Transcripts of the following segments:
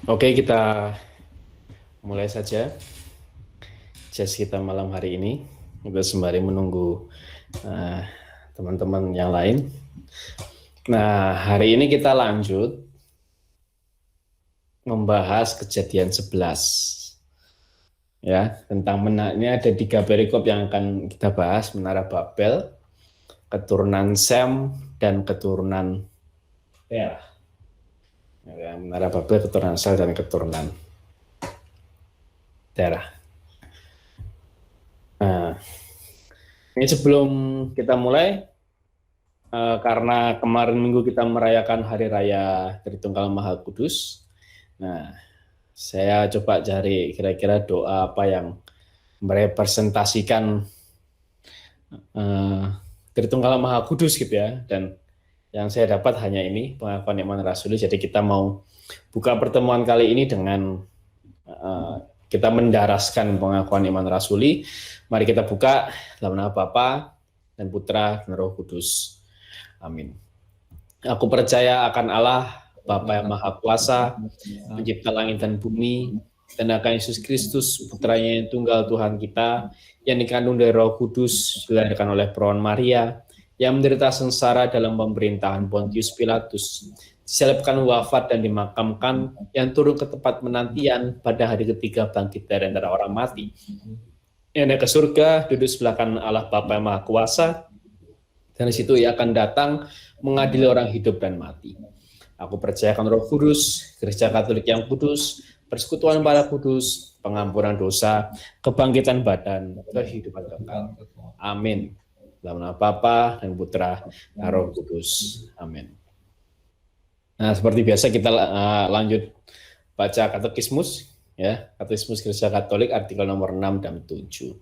Oke, kita mulai saja jazz kita malam hari ini. Kita sembari menunggu teman-teman yang lain. Nah, hari ini kita lanjut membahas Kejadian 11. Ya, tentang ini ada 3 perikop yang akan kita bahas: Menara Babel, keturunan Sem, dan keturunan Terah. Ya, Menara Babel, keturunan Sem, dan keturunan Terah. Nah, ini sebelum kita mulai, karena kemarin minggu kita merayakan Hari Raya Tritunggal Maha Kudus. Nah, saya coba cari kira-kira doa apa yang merepresentasikan Tritunggal Maha Kudus gitu ya. Dan yang saya dapat hanya ini, pengakuan iman rasuli. Jadi kita mau buka pertemuan kali ini dengan kita mendaraskan pengakuan iman rasuli. Mari kita buka dalam nama Bapa dan Putra dan Roh Kudus. Amin. Aku percaya akan Allah, Bapa yang Maha Kuasa, pencipta langit dan bumi, dan akan Yesus Kristus, putranya yang tunggal Tuhan kita, yang dikandung dari Roh Kudus, dilahirkan oleh perawan Maria, yang menderita sengsara dalam pemerintahan Pontius Pilatus, disalibkan, wafat, dan dimakamkan, yang turun ke tempat menantian pada hari ketiga bangkit dari antara orang mati, yang naik ke surga, duduk sebelah kanan Allah Bapa yang Maha Kuasa, dan di situ ia akan datang mengadili orang hidup dan mati. Aku percayakan Roh Kudus, Gereja Katolik yang kudus, persekutuan para kudus, pengampunan dosa, kebangkitan badan, kehidupan kekal. Amin. Dalam nama Bapa dan Putra dan Roh Kudus. Amin. Nah, seperti biasa kita lanjut baca katekismus, ya, katekismus Gereja Katolik artikel nomor 6 dan 7.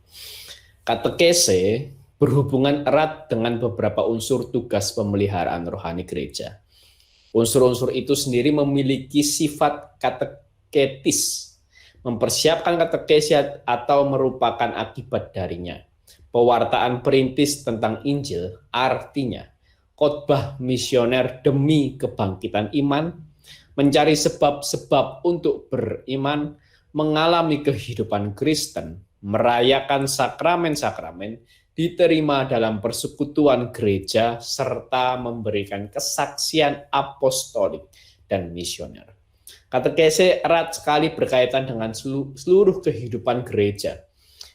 Katekese berhubungan erat dengan beberapa unsur tugas pemeliharaan rohani gereja. Unsur-unsur itu sendiri memiliki sifat kateketis, mempersiapkan katekesi atau merupakan akibat darinya. Pewartaan perintis tentang Injil artinya khotbah misioner demi kebangkitan iman, mencari sebab-sebab untuk beriman, mengalami kehidupan Kristen, merayakan sakramen-sakramen, diterima dalam persekutuan gereja, serta memberikan kesaksian apostolik dan misioner. Katekese erat sekali berkaitan dengan seluruh kehidupan gereja.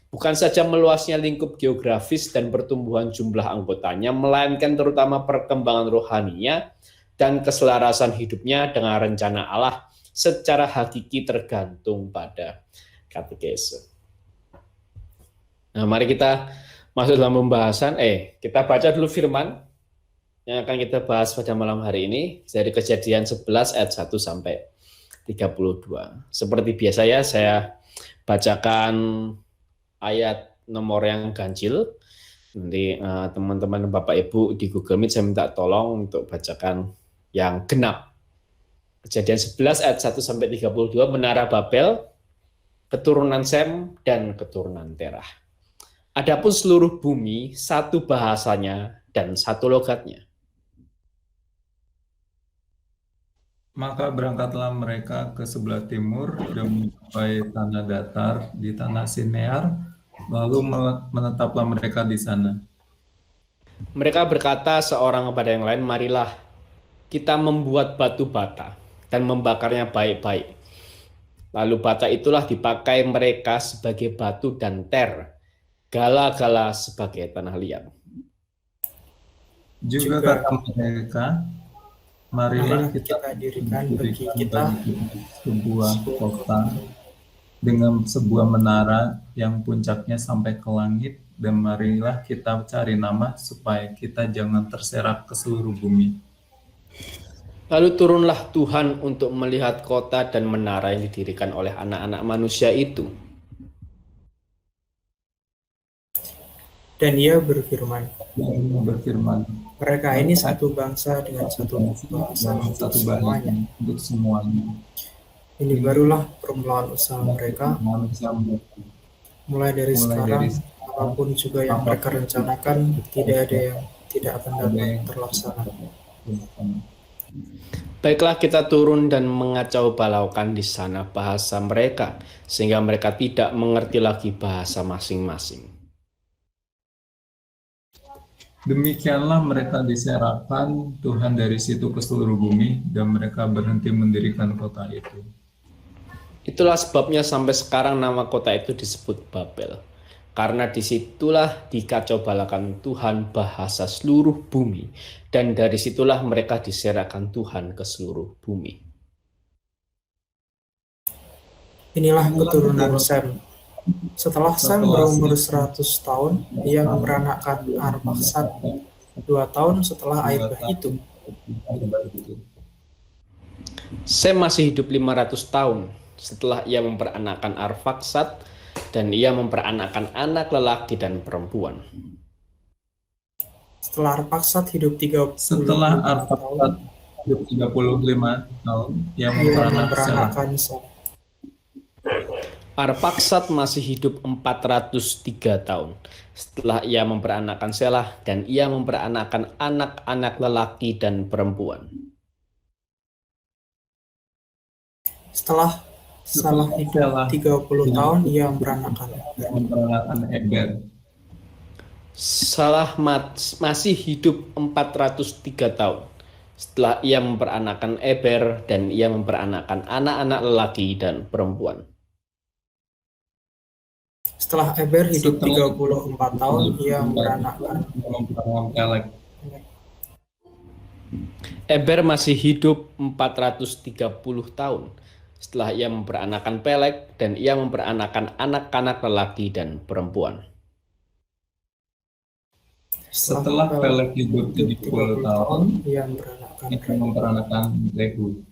Bukan saja meluasnya lingkup geografis dan pertumbuhan jumlah anggotanya, melainkan terutama perkembangan rohaninya dan keselarasan hidupnya dengan rencana Allah secara hakiki tergantung pada katekese. Nah, mari kita masuk dalam pembahasan. Kita baca dulu firman yang akan kita bahas pada malam hari ini dari Kejadian 11 ayat 1 sampai 32. Seperti biasa ya, saya bacakan ayat nomor yang ganjil. Nanti teman-teman Bapak Ibu di Google Meet saya minta tolong untuk bacakan yang genap. Kejadian 11 ayat 1 sampai 32, Menara Babel, keturunan Sem, dan keturunan Terah. Adapun seluruh bumi, satu bahasanya dan satu logatnya. Maka berangkatlah mereka ke sebelah timur dan mencapai tanah datar di tanah Sinear, lalu menetaplah mereka di sana. Mereka berkata seorang kepada yang lain, marilah kita membuat batu bata dan membakarnya baik-baik. Lalu bata itulah dipakai mereka sebagai batu dan gala-gala sebagai tanah liat. Juga kata mereka, marilah kita dirikan bagi kita sebuah kota dengan sebuah menara yang puncaknya sampai ke langit, dan marilah kita cari nama supaya kita jangan terserak ke seluruh bumi. Lalu turunlah Tuhan untuk melihat kota dan menara yang didirikan oleh anak-anak manusia itu. Dan ia berfirman, mereka ini satu bangsa dengan satu bahasa untuk semuanya. Ini barulah permulaan usaha mereka. Mulai dari sekarang, apapun juga yang mereka rencanakan, tidak ada yang tidak akan dapat terlaksana. Baiklah kita turun dan mengacau balaukan di sana bahasa mereka, sehingga mereka tidak mengerti lagi bahasa masing-masing. Demikianlah mereka diserahkan Tuhan dari situ ke seluruh bumi, dan mereka berhenti mendirikan kota itu. Itulah sebabnya sampai sekarang nama kota itu disebut Babel. Karena disitulah dikacaubalaukan Tuhan bahasa seluruh bumi. Dan dari situlah mereka diserahkan Tuhan ke seluruh bumi. Inilah keturunan Sem. Setelah Sem berumur 100 tahun, ia memperanakkan Arfaksad 2 tahun setelah Aibah itu. Sem masih hidup 500 tahun setelah ia memperanakkan Arfaksad, dan ia memperanakkan anak lelaki dan perempuan. Setelah Arfaksad hidup 35 tahun, ia memperanakkan Sem. Arfaksad masih hidup 403 tahun setelah ia memperanakkan Selah, dan ia memperanakkan anak-anak lelaki dan perempuan. Setelah Salah hidup 30 tahun, ia memperanakkan Eber. Salah masih hidup 403 tahun setelah ia memperanakkan Eber, dan ia memperanakkan anak-anak lelaki dan perempuan. Setelah Eber hidup 34 tahun, ia memperanakkan Pelek. Eber masih hidup 430 tahun setelah ia memperanakkan Pelek, dan ia memperanakkan anak-anak lelaki dan perempuan. Setelah Pelek hidup 70 tahun, ia memperanakkan Rehu.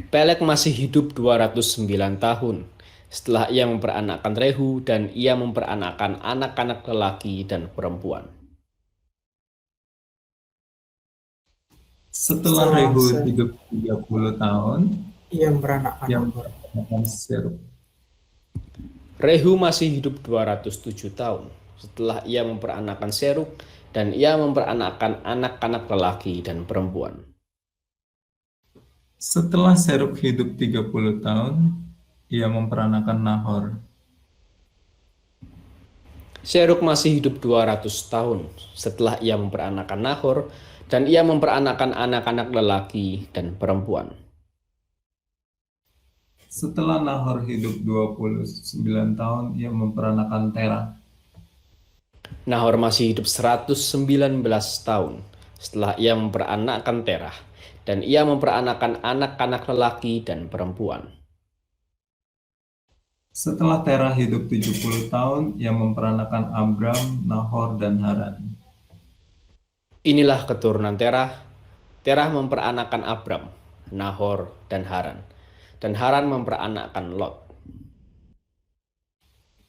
Pelek masih hidup 209 tahun setelah ia memperanakkan Rehu, dan ia memperanakkan anak-anak lelaki dan perempuan. Setelah Rehu hidup 30 tahun, ia memperanakkan Serug. Rehu masih hidup 207 tahun setelah ia memperanakkan Serug, dan ia memperanakkan anak-anak lelaki dan perempuan. Setelah Serug hidup 30 tahun, ia memperanakkan Nahor. Serug masih hidup 200 tahun setelah ia memperanakkan Nahor, dan ia memperanakkan anak-anak lelaki dan perempuan. Setelah Nahor hidup 29 tahun, ia memperanakkan Terah. Nahor masih hidup 119 tahun setelah ia memperanakkan Terah, dan ia memperanakkan anak-anak lelaki dan perempuan. Setelah Terah hidup 70 tahun, ia memperanakkan Abram, Nahor, dan Haran. Inilah keturunan Terah. Terah memperanakkan Abram, Nahor, dan Haran. Dan Haran memperanakkan Lot.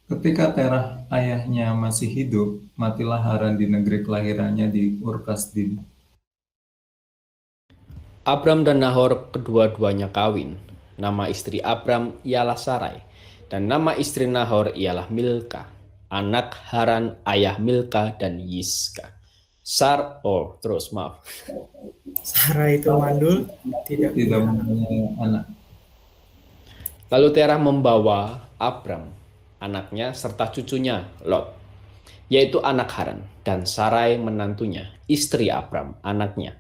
Ketika Terah ayahnya masih hidup, matilah Haran di negeri kelahirannya di Ur-Kasdim. Abram dan Nahor kedua-duanya kawin. Nama istri Abram ialah Sarai, dan nama istri Nahor ialah Milka, anak Haran ayah Milka dan Yiska. Sarah itu mandul, tidak mempunyai anak. Lalu Terah membawa Abram, anaknya, serta cucunya Lot, yaitu anak Haran, dan Sarai menantunya, istri Abram, anaknya.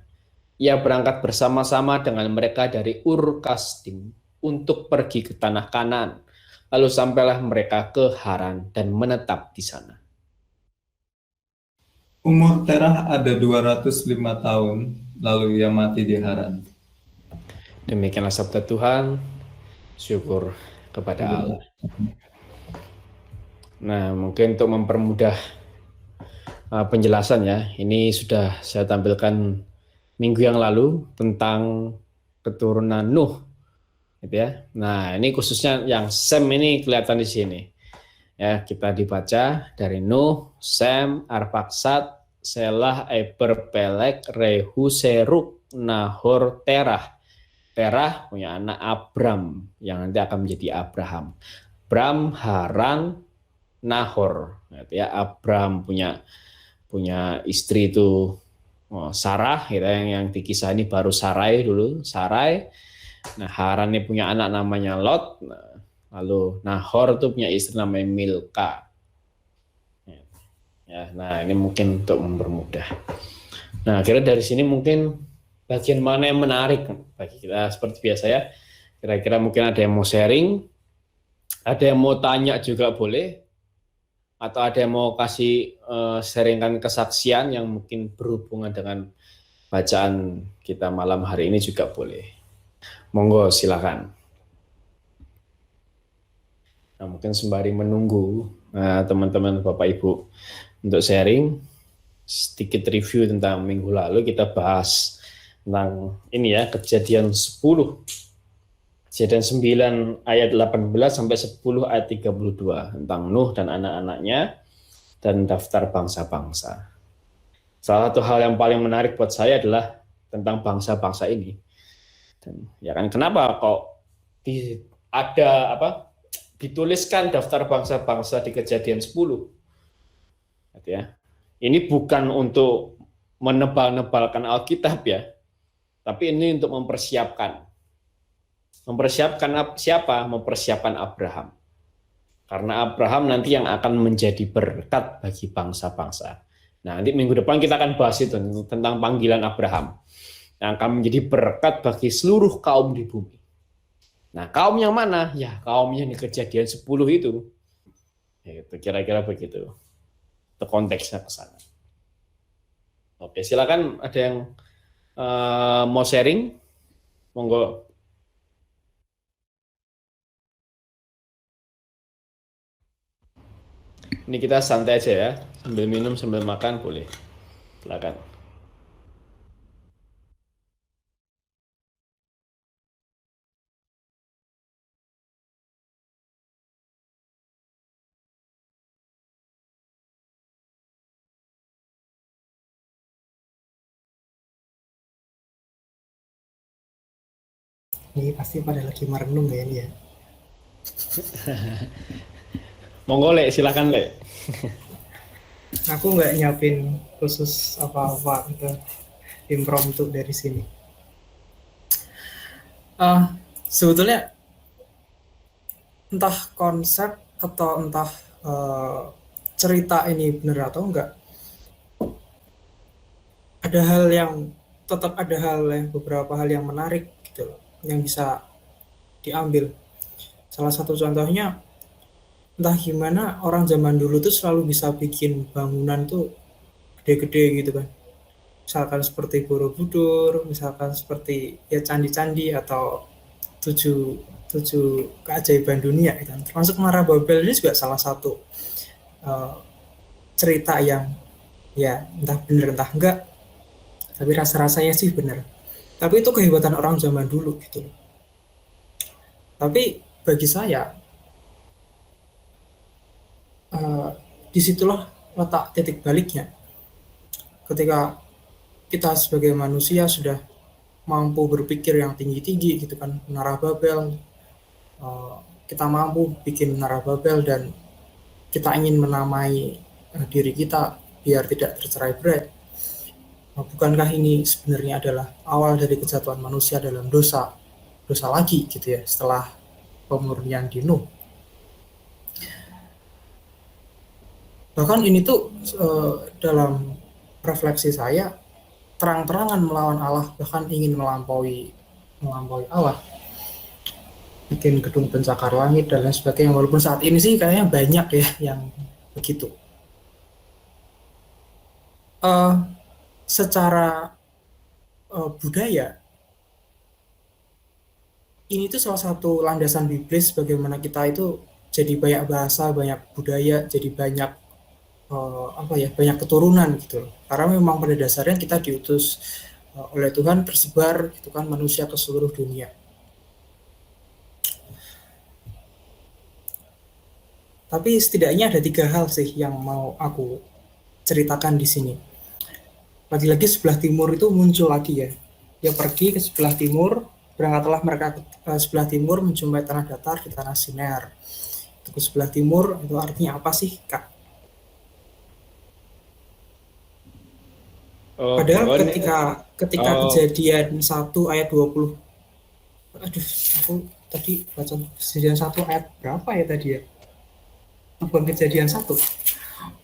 Ia berangkat bersama-sama dengan mereka dari Ur-Kasdim untuk pergi ke tanah Kanaan. Lalu sampailah mereka ke Haran dan menetap di sana. Umur Terah ada 205 tahun, lalu ia mati di Haran. Demikianlah sabda Tuhan, syukur kepada Allah. Nah, mungkin untuk mempermudah penjelasan ya, ini sudah saya tampilkan minggu yang lalu tentang keturunan Nuh, gitu ya. Nah, ini khususnya yang Sem ini kelihatan di sini. Ya, kita dibaca dari Nuh, Sem, Arfaksad, Selah, Eber, Pelek, Rehu, Serug, Nahor, Terah. Terah punya anak Abram yang nanti akan menjadi Abraham. Abram, Haran, Nahor. Gitu ya, Abram punya istri itu Sarah, gitu, yang di kisah ini baru Sarai dulu, Sarai. Nah, Haran ini punya anak namanya Lot. Nah, lalu Nahor tuh punya istri namanya Milka. Ya, nah ini mungkin untuk mempermudah. Nah, kira dari sini mungkin bagian mana yang menarik bagi kita seperti biasa ya. Kira-kira mungkin ada yang mau sharing, ada yang mau tanya juga boleh, atau ada yang mau kasih sharingkan kesaksian yang mungkin berhubungan dengan bacaan kita malam hari ini juga boleh. Monggo silakan. Nah, mungkin sembari menunggu teman-teman Bapak Ibu untuk sharing, sedikit review tentang minggu lalu kita bahas tentang ini ya, kejadian 10. Kejadian 9 ayat 18 sampai 10 ayat 32 tentang Nuh dan anak-anaknya dan daftar bangsa-bangsa. Salah satu hal yang paling menarik buat saya adalah tentang bangsa-bangsa ini. Dan ya kan kenapa kok dituliskan daftar bangsa-bangsa di kejadian 10? Gitu ya. Ini bukan untuk menebal-nebalkan Alkitab ya, tapi ini untuk mempersiapkan. Mempersiapkan siapa? Mempersiapkan Abraham. Karena Abraham nanti yang akan menjadi berkat bagi bangsa-bangsa. Nah, nanti minggu depan kita akan bahas itu tentang panggilan Abraham. Yang akan menjadi berkat bagi seluruh kaum di bumi. Nah, kaum yang mana? Ya, kaum yang di kejadian 10 itu. Ya, itu kira-kira begitu. Itu konteksnya ke sana. Oke, silakan ada yang mau sharing? Monggo. Ini kita santai aja ya, sambil minum, sambil makan boleh. Silakan. Ini pasti pada lagi merenung ya ini ya. Monggo Lek, silakan Lek. Aku nggak nyiapin khusus apa-apa gitu, impromptu dari sini. Sebetulnya entah konsep atau entah cerita ini benar atau enggak, ada hal yang tetap ada beberapa hal yang menarik gitu loh, yang bisa diambil. Salah satu contohnya, entah gimana orang zaman dulu tuh selalu bisa bikin bangunan tuh gede-gede gitu kan. Misalkan seperti Borobudur, misalkan seperti ya candi-candi atau tujuh keajaiban dunia gitu. Termasuk Menara Babel ini juga salah satu cerita yang ya entah benar entah enggak, tapi rasa-rasanya sih benar. Tapi itu kehebatan orang zaman dulu gitu. Tapi bagi saya disitulah letak titik baliknya. Ketika kita sebagai manusia sudah mampu berpikir yang tinggi-tinggi gitu kan, Menara Babel, kita mampu bikin Menara Babel dan kita ingin menamai diri kita biar tidak tercerai-berai. Bukankah ini sebenarnya adalah awal dari kejatuhan manusia dalam dosa lagi gitu ya, setelah pemurnian di Nuh. Bahkan ini tuh dalam refleksi saya terang-terangan melawan Allah, bahkan ingin melampaui Allah, bikin gedung pencakar langit dan lain sebagainya. Walaupun saat ini sih kayaknya banyak ya yang begitu. Secara budaya, ini tuh salah satu landasan biblis bagaimana kita itu jadi banyak bahasa, banyak budaya, jadi banyak banyak keturunan gitu loh. Karena memang pada dasarnya kita diutus oleh Tuhan tersebar gitu kan, manusia ke seluruh dunia. Tapi setidaknya ada 3 hal sih yang mau aku ceritakan di sini. Lagi-lagi sebelah timur itu muncul lagi ya. Dia pergi ke sebelah timur, berangkatlah mereka ke sebelah timur menjumpai tanah datar di tanah Sinear. Itu ke sebelah timur itu artinya apa sih, Kak? Oh, Padahal oh, ini, ketika oh, kejadian 1 ayat 20, aduh, aku tadi baca kejadian 1 ayat berapa ya tadi ya? Bukan kejadian 1.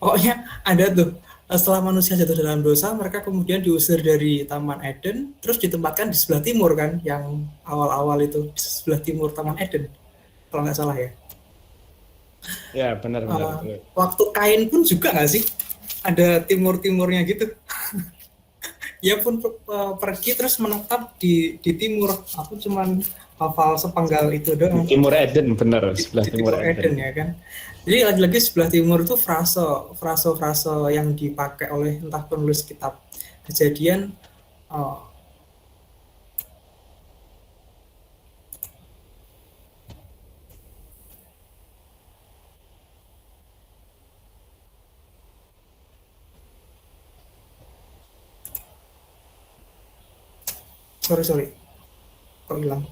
Pokoknya ada tuh, setelah manusia jatuh dalam dosa, mereka kemudian diusir dari Taman Eden, terus ditempatkan di sebelah timur kan, yang awal-awal itu di sebelah timur Taman Eden, kalau nggak salah ya. ya benar-benar. Waktu Kain pun juga nggak sih, ada timur-timurnya gitu. Dia pun pergi terus menetap di timur. Aku cuman hafal sepenggal itu Di doang. Timur Eden, benar, sebelah Di Timur timur Eden. Eden ya kan. Jadi lagi-lagi sebelah timur itu frase yang dipakai oleh entah penulis kitab Kejadian, uh, sorry kok hilang.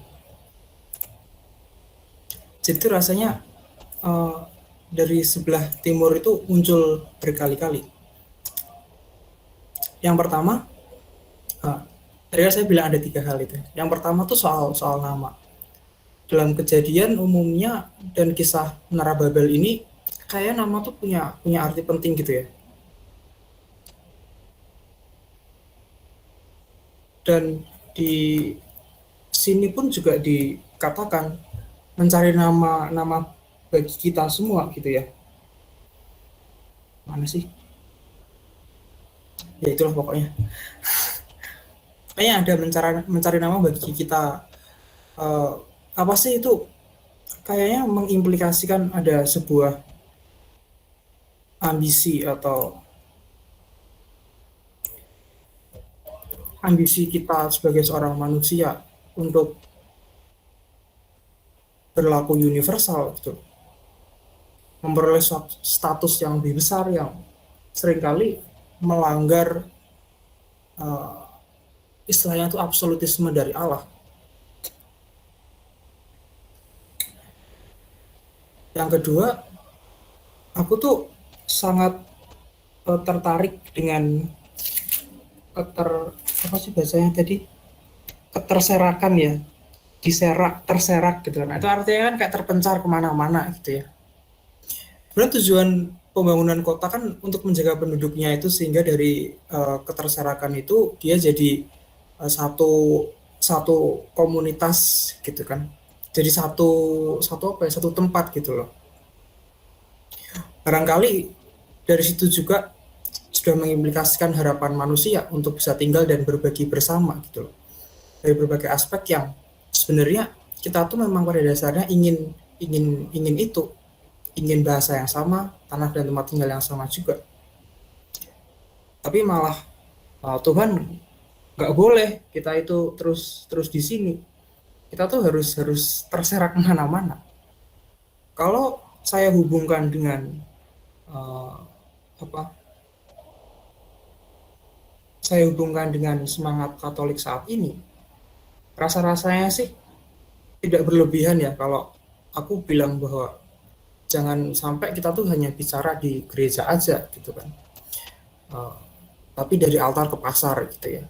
Jadi rasanya dari sebelah timur itu muncul berkali-kali. Yang pertama, tadi saya bilang ada 3 hal itu. Yang pertama tuh soal nama. Dalam Kejadian umumnya dan kisah Menara Babel ini, kayak nama tuh punya arti penting gitu ya. Dan di sini pun juga dikatakan mencari nama bagi kita semua gitu ya. Mana sih? Ya itulah pokoknya. Kayaknya ada mencari nama bagi kita. Apa sih itu? Kayaknya mengimplikasikan ada sebuah ambisi atau ambisi kita sebagai seorang manusia untuk berlaku universal gitu, memperoleh status yang lebih besar yang seringkali melanggar istilahnya itu absolutisme dari Allah. Yang kedua, aku tuh sangat tertarik dengan apa sih bahasanya tadi, keterserakan ya, terserak gitu kan. Itu artinya kan kayak terpencar kemana-mana gitu ya. Sebenarnya tujuan pembangunan kota kan untuk menjaga penduduknya itu, sehingga dari keterserakan itu dia jadi satu komunitas gitu kan. Jadi satu tempat gitu loh. Barangkali dari situ juga sudah mengimplikasikan harapan manusia untuk bisa tinggal dan berbagi bersama gitu loh. Dari berbagai aspek yang sebenarnya kita tuh memang pada dasarnya ingin itu, ingin bahasa yang sama, tanah dan tempat tinggal yang sama juga. Tapi malah Tuhan nggak boleh kita itu terus di sini. Kita tuh harus terserak kemana-mana. Kalau saya hubungkan dengan saya hubungkan dengan semangat Katolik saat ini, rasa-rasanya sih tidak berlebihan ya kalau aku bilang bahwa jangan sampai kita tuh hanya bicara di gereja aja gitu kan, tapi dari altar ke pasar gitu ya.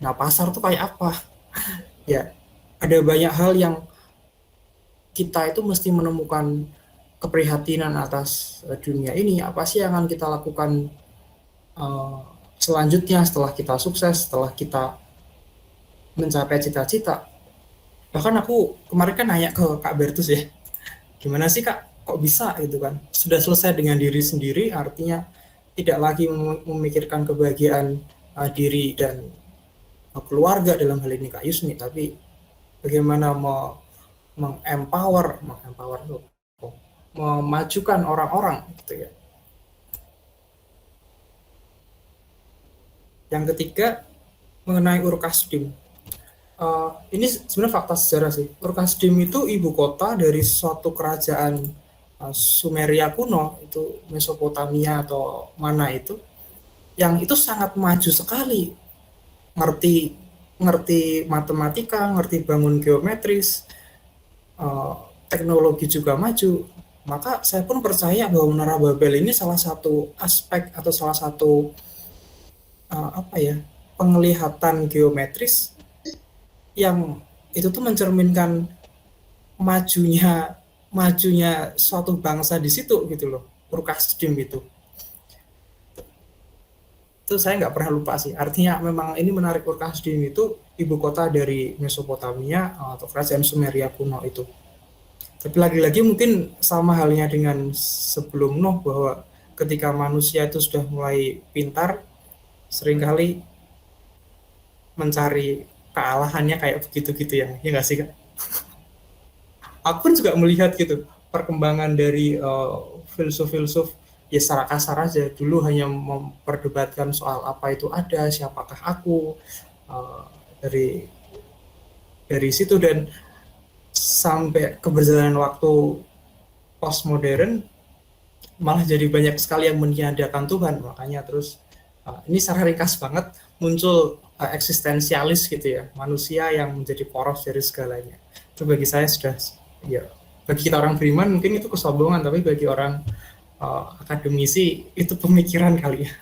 Nah, pasar tuh kayak apa ya? Ada banyak hal yang kita itu mesti menemukan keprihatinan atas dunia ini. Apa sih yang akan kita lakukan selanjutnya setelah kita sukses, setelah kita mencapai cita-cita. Bahkan aku kemarin kan nanya ke Kak Bertus ya, gimana sih Kak, kok bisa gitu kan, sudah selesai dengan diri sendiri, artinya tidak lagi memikirkan kebahagiaan diri dan keluarga, dalam hal ini Kak Yusni, tapi bagaimana empower memajukan orang-orang gitu ya. Yang ketiga, mengenai Ur-Kasdim. Ini sebenarnya fakta sejarah sih. Ur-Kasdim itu ibu kota dari suatu kerajaan Sumeria kuno, itu Mesopotamia atau mana itu, yang itu sangat maju sekali, ngerti matematika, ngerti bangun geometris, teknologi juga maju. Maka saya pun percaya bahwa Menara Babel ini salah satu aspek atau salah satu apa ya, penglihatan geometris yang itu tuh mencerminkan majunya majunya suatu bangsa di situ gitu loh. Urkasdim itu saya nggak pernah lupa sih. Artinya memang ini menarik. Urkasdim itu ibu kota dari Mesopotamia atau kerajaan Sumeria kuno itu. Tapi lagi-lagi mungkin sama halnya dengan sebelum Nuh, bahwa ketika manusia itu sudah mulai pintar, seringkali mencari kealahannya kayak begitu gitu ya nggak sih Kak? Aku pun juga melihat gitu perkembangan dari filsuf-filsuf, ya secara kasar aja, dulu hanya memperdebatkan soal apa itu ada, siapakah aku, uh, dari situ, dan sampai keberjalanan waktu postmodern malah jadi banyak sekali yang meniadakan Tuhan. Makanya terus ini secara ringkas banget muncul eksistensialis gitu ya, manusia yang menjadi poros dari segalanya. Itu bagi saya sudah, ya, bagi kita orang beriman mungkin itu kesombongan, tapi bagi orang akademisi itu pemikiran kali ya.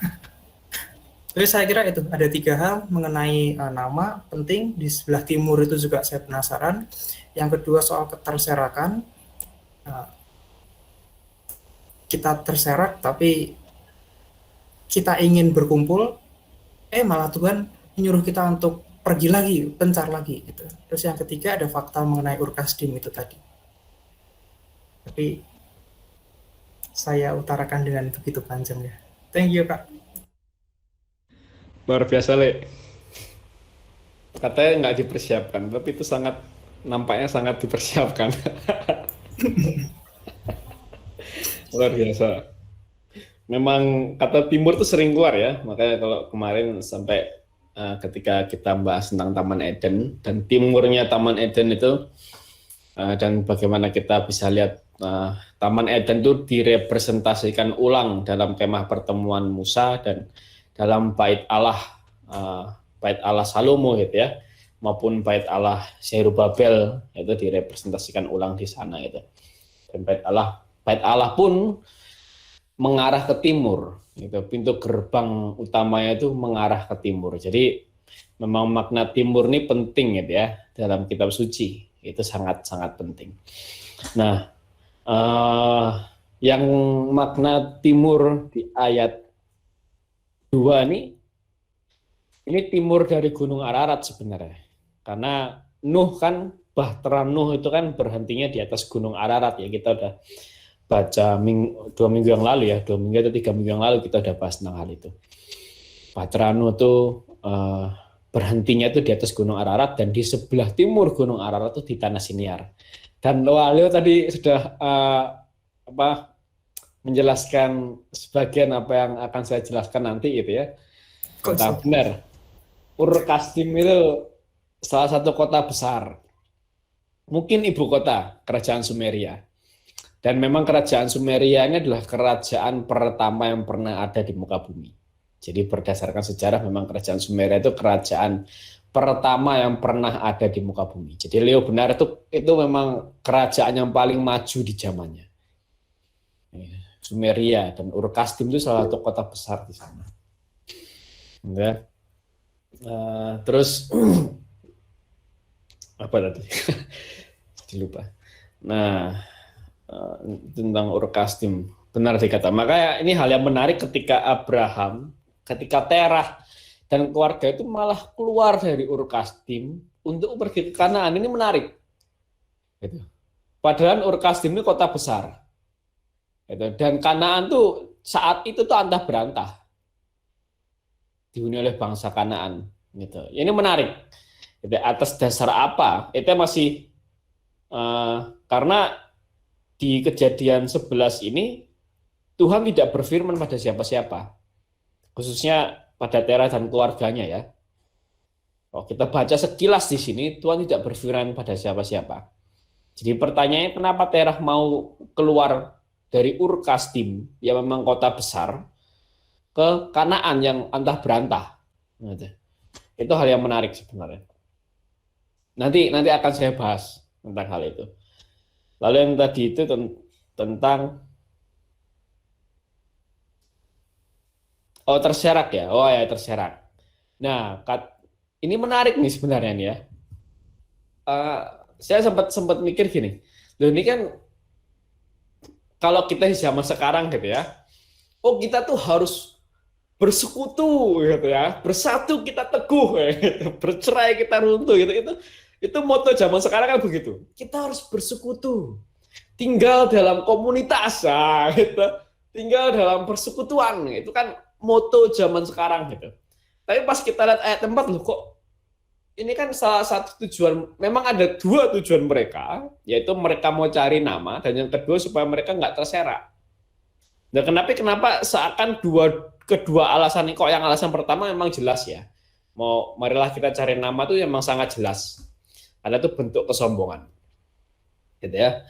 Jadi saya kira itu ada 3 hal mengenai nama penting. Di sebelah timur itu juga saya penasaran. Yang kedua soal keterserakan, kita terserak tapi kita ingin berkumpul, malah Tuhan menyuruh kita untuk pergi lagi, pencar lagi gitu. Terus yang ketiga ada fakta mengenai Urkasdim itu tadi. Tapi saya utarakan dengan begitu panjang ya. Thank you Kak. Luar biasa, Le. Katanya nggak dipersiapkan, tapi itu nampaknya sangat dipersiapkan. Luar biasa. Memang kata timur itu sering keluar ya, makanya kalau kemarin sampai ketika kita bahas tentang Taman Eden dan timurnya Taman Eden itu, dan bagaimana kita bisa lihat Taman Eden itu direpresentasikan ulang dalam kemah pertemuan Musa dan dalam bait Allah Salomo gitu ya, maupun bait Allah Zerubabel itu direpresentasikan ulang di sana itu. Dan bait Allah pun mengarah ke timur gitu. Pintu gerbang utamanya itu mengarah ke timur. Jadi memang makna timur ini penting gitu ya dalam kitab suci. Itu sangat-sangat penting. Nah, yang makna timur di ayat 2 ini timur dari Gunung Ararat sebenarnya. Karena Nuh kan, Bahtera Nuh itu kan berhentinya di atas Gunung Ararat ya. Kita udah baca 2 minggu yang lalu ya, 2 minggu atau 3 minggu yang lalu kita udah bahas tentang hal itu. Bahtera Nuh itu berhentinya itu di atas Gunung Ararat, dan di sebelah timur Gunung Ararat itu di tanah Siniar. Dan Leo tadi sudah menjelaskan sebagian apa yang akan saya jelaskan nanti gitu ya. Kota benar. Urkasdim itu salah satu kota besar. Mungkin ibu kota kerajaan Sumeria. Dan memang kerajaan Sumeria ini adalah kerajaan pertama yang pernah ada di muka bumi. Jadi berdasarkan sejarah memang kerajaan Sumeria itu kerajaan pertama yang pernah ada di muka bumi. Jadi Leo benar, itu memang kerajaan yang paling maju di zamannya. Sumeria, dan Urkasdim itu salah satu kota besar di sana. Ya. Terus apa tadi? Dilupa. Nah, tentang Urkasdim benar dikata. Makanya ini hal yang menarik ketika Terah dan keluarga itu malah keluar dari Urkasdim untuk pergi ke Kanaan. Ini menarik. Gitu. Padahal Urkasdim ini kota besar. Gitu. Dan Kanaan tuh saat itu tuh antah berantah dihuni oleh bangsa Kanaan. Gitu. Ini menarik. Gitu. Atas dasar apa? Itu masih karena di Kejadian 11 ini Tuhan tidak berfirman pada siapa-siapa, khususnya pada Terah dan keluarganya ya. Kalau kita baca sekilas di sini, Tuhan tidak berfirman pada siapa-siapa. Jadi pertanyaannya, kenapa Terah mau keluar dari Urkasdim, yang memang kota besar, ke Kanaan yang antah berantah? Itu hal yang menarik sebenarnya. Nanti akan saya bahas tentang hal itu. Lalu yang tadi itu tentang Oh, terserak ya. Oh ya, terserak. Nah, ini menarik nih sebenarnya nih ya. Eh, saya sempat sempat mikir gini. Loh, ini kan kalau kita di zaman sekarang gitu ya. Oh, kita tuh harus bersekutu gitu ya. Bersatu kita teguh gitu. Bercerai kita runtuh gitu. Itu moto zaman sekarang kan begitu. Kita harus bersekutu. Tinggal dalam komunitas gitu. Tinggal dalam persekutuan. Itu kan moto zaman sekarang gitu. Tapi pas kita lihat ayat 4 loh kok ini kan salah satu tujuan, memang ada dua tujuan mereka, yaitu mereka mau cari nama, dan yang kedua supaya mereka nggak terserak. Nah, kenapa seakan kedua alasan ini, kok yang alasan pertama memang jelas ya, marilah kita cari nama itu memang sangat jelas, ada tuh bentuk kesombongan, gitu ya.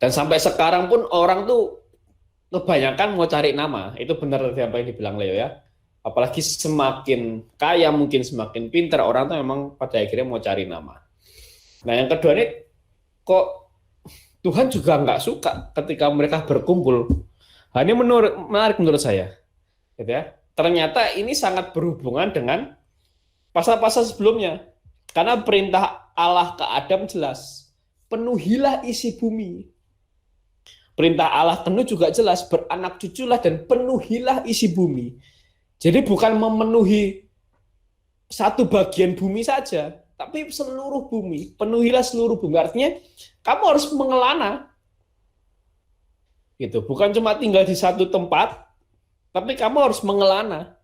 Dan sampai sekarang pun orang tuh kebanyakan mau cari nama, itu benar apa yang dibilang Leo ya. Apalagi semakin kaya mungkin semakin pintar orang tuh memang pada akhirnya mau cari nama. Nah yang kedua ini kok Tuhan juga nggak suka ketika mereka berkumpul. Nah, ini menarik menurut saya, gitu ya. Ternyata ini sangat berhubungan dengan pasal-pasal sebelumnya. Karena perintah Allah ke Adam jelas, penuhilah isi bumi. Perintah Allah penuh juga jelas, beranak cuculah dan penuhilah isi bumi. Jadi bukan memenuhi satu bagian bumi saja, tapi seluruh bumi, penuhilah seluruh bumi. Artinya kamu harus mengelana. Gitu. Bukan cuma tinggal di satu tempat, tapi kamu harus mengelana.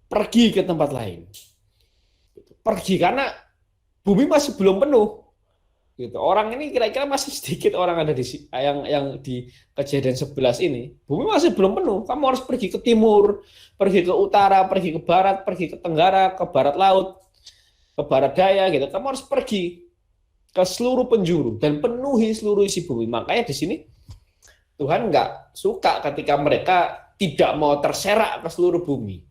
Pergi ke tempat lain. Pergi karena bumi masih belum penuh. Gitu. Orang ini kira-kira masih sedikit orang ada di yang di Kejadian 11 ini. Bumi masih belum penuh. Kamu harus pergi ke timur, pergi ke utara, pergi ke barat, pergi ke tenggara, ke barat laut, ke barat daya gitu. Kamu harus pergi ke seluruh penjuru dan penuhi seluruh isi bumi. Makanya di sini Tuhan nggak suka ketika mereka tidak mau terserak ke seluruh bumi.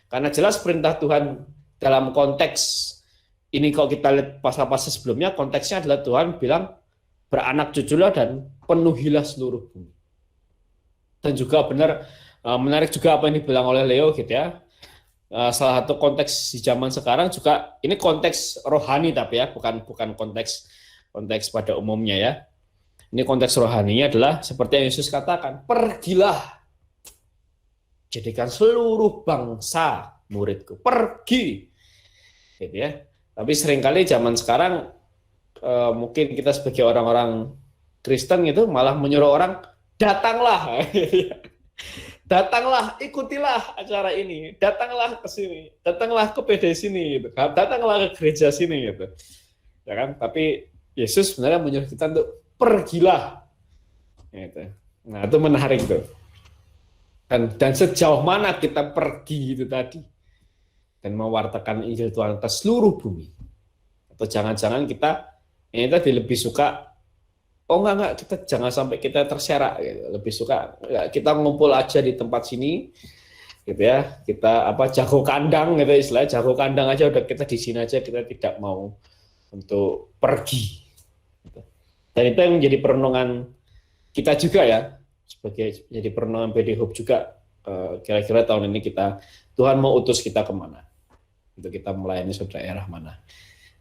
Karena jelas perintah Tuhan dalam konteks ini kalau kita lihat pasal-pasal sebelumnya, konteksnya adalah Tuhan bilang beranak cuculah dan penuhilah seluruh bumi. Dan juga benar, menarik juga apa yang dibilang oleh Leo gitu ya. Salah satu konteks di zaman sekarang juga, ini konteks rohani tapi ya, bukan konteks pada umumnya ya. Ini konteks rohaninya adalah seperti yang Yesus katakan, pergilah, jadikan seluruh bangsa muridku, pergi. Gitu ya. Tapi seringkali zaman sekarang mungkin kita sebagai orang-orang Kristen itu malah menyuruh orang datanglah, datanglah, ikutilah acara ini, datanglah ke sini, datanglah ke PD sini, gitu. Datanglah ke gereja sini, gitu. Ya kan? Tapi Yesus sebenarnya menyuruh kita untuk pergilah. Gitu. Nah itu menarik tuh. Dan sejauh mana kita pergi itu tadi. Dan mewartakan Injil Tuhan ke seluruh bumi. Atau jangan-jangan kita ini tadi lebih suka, oh enggak, kita jangan sampai kita terserak, gitu. Lebih suka kita ngumpul aja di tempat sini, gitu ya. Kita jago kandang, gitu istilahnya, jago kandang aja udah kita di sini aja, kita tidak mau untuk pergi. Gitu. Dan itu yang menjadi perenungan kita juga ya, sebagai jadi perenungan PD Hope juga. Kira-kira tahun ini Tuhan mau utus kita kemana? Untuk kita melayani suatu daerah mana.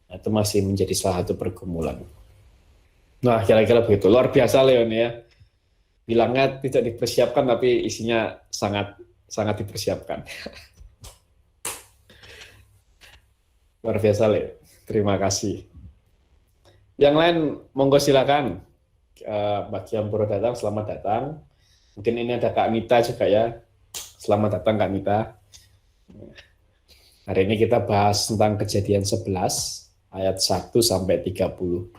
Nah, itu masih menjadi salah satu pergumulan. Nah, kira-kira begitu. Luar biasa Leon ya. Bilangnya tidak dipersiapkan, tapi isinya sangat sangat dipersiapkan. Luar biasa Leon. Terima kasih. Yang lain, monggo silakan. Bagi yang baru datang, selamat datang. Mungkin ini ada Kak Mita juga ya. Selamat datang Kak Mita. Hari ini kita bahas tentang Kejadian 11 ayat 1 sampai 32.